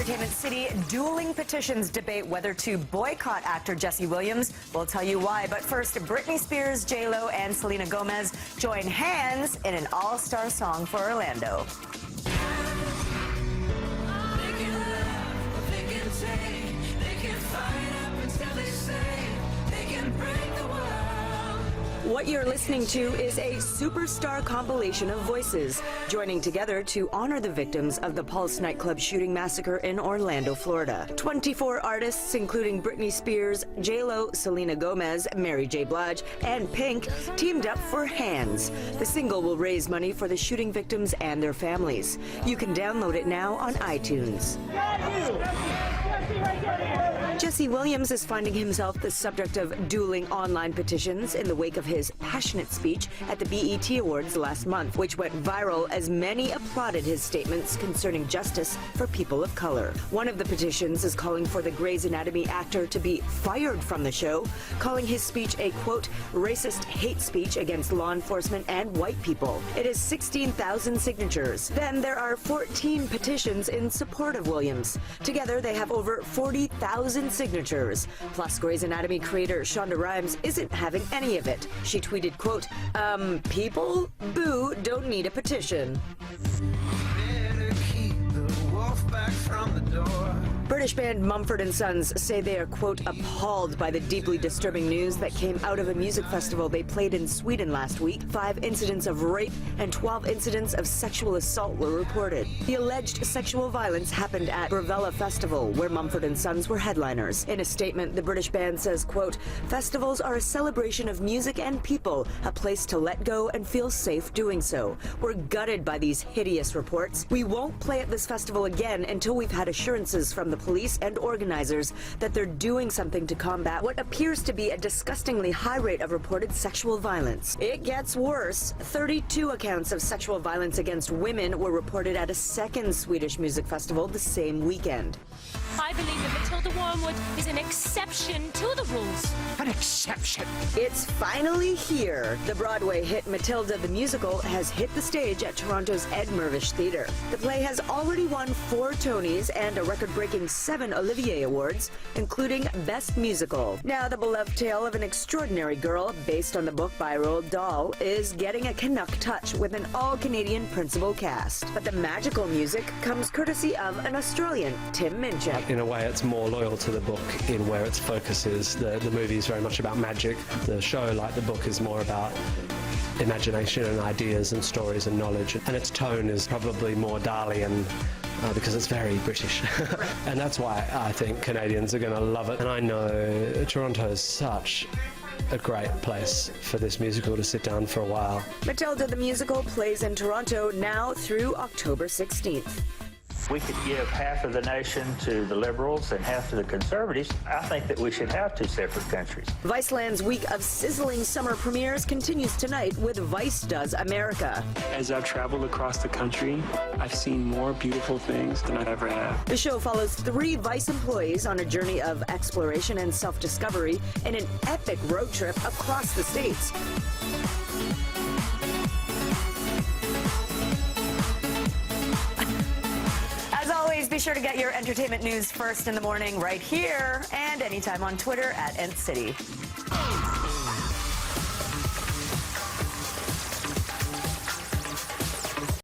Entertainment City, dueling petitions debate whether to boycott actor Jesse Williams. We'll tell you why. But first, Britney Spears, J Lo, and Selena Gomez join hands in an all-star song for Orlando. What you're listening to is a superstar compilation of voices joining together to honor the victims of the Pulse nightclub shooting massacre in Orlando, Florida. 24 artists, including Britney Spears, J Lo, Selena Gomez, J Blige, and Pink, teamed up for Hands. The single will raise money for the shooting victims and their families. You can download it now on iTunes. Jesse Williams is finding himself the subject of dueling online petitions in the wake of his passionate speech at the BET Awards last month, which went viral as many applauded his statements concerning justice for people of color. One of the petitions is calling for the Grey's Anatomy actor to be fired from the show, calling his speech a, quote, racist hate speech against law enforcement and white people. It has 16,000 signatures. Then there are 14 petitions in support of Williams. Together, they have over 40,000 signatures. Plus, Grey's Anatomy creator Shonda Rhimes isn't having any of it. She tweeted, quote, people? Boo, don't need a petition. British band Mumford & Sons say they are, quote, appalled by the deeply disturbing news that came out of a music festival they played in Sweden last week. 5 incidents of rape and 12 incidents of sexual assault were reported. The alleged sexual violence happened at Bravella Festival, where Mumford & Sons were headliners. In a statement, the British band says, quote, festivals are a celebration of music and people, a place to let go and feel safe doing so. We're gutted by these hideous reports. We won't play at this festival again until we've had assurances from the police and organizers that they're doing something to combat what appears to be a disgustingly high rate of reported sexual violence. It gets worse. 32 accounts of sexual violence against women were reported at a second Swedish music festival the same weekend. I believe that Matilda Wormwood is an exception to the rules. An exception? It's finally here. The Broadway hit Matilda the Musical has hit the stage at Toronto's Ed Mirvish Theatre. The play has already won 4 Tonys and a record-breaking 7 Olivier Awards, including Best Musical. Now, the beloved tale of an extraordinary girl, based on the book by Roald Dahl, is getting a Canuck touch with an all-Canadian principal cast. But the magical music comes courtesy of an Australian, Tim Minchin. In a way, it's more loyal to the book in where its focus is. The movie is very much about magic. The show, like the book, is more about imagination and ideas and stories and knowledge. And its tone is probably more Dalian because it's very British. And that's why I think Canadians are going to love it. And I know Toronto is such a great place for this musical to sit down for a while. Matilda the Musical plays in Toronto now through October 16th. We could give half of the nation to the Liberals and half to the Conservatives. I think that we should have 2 separate countries. Viceland's week of sizzling summer premieres continues tonight with Vice Does America. As I've traveled across the country, I've seen more beautiful things than I ever have. The show follows 3 Vice employees on a journey of exploration and self-discovery in an epic road trip across the states. As always, be sure to get your entertainment news first in the morning right here and anytime on Twitter at NCity.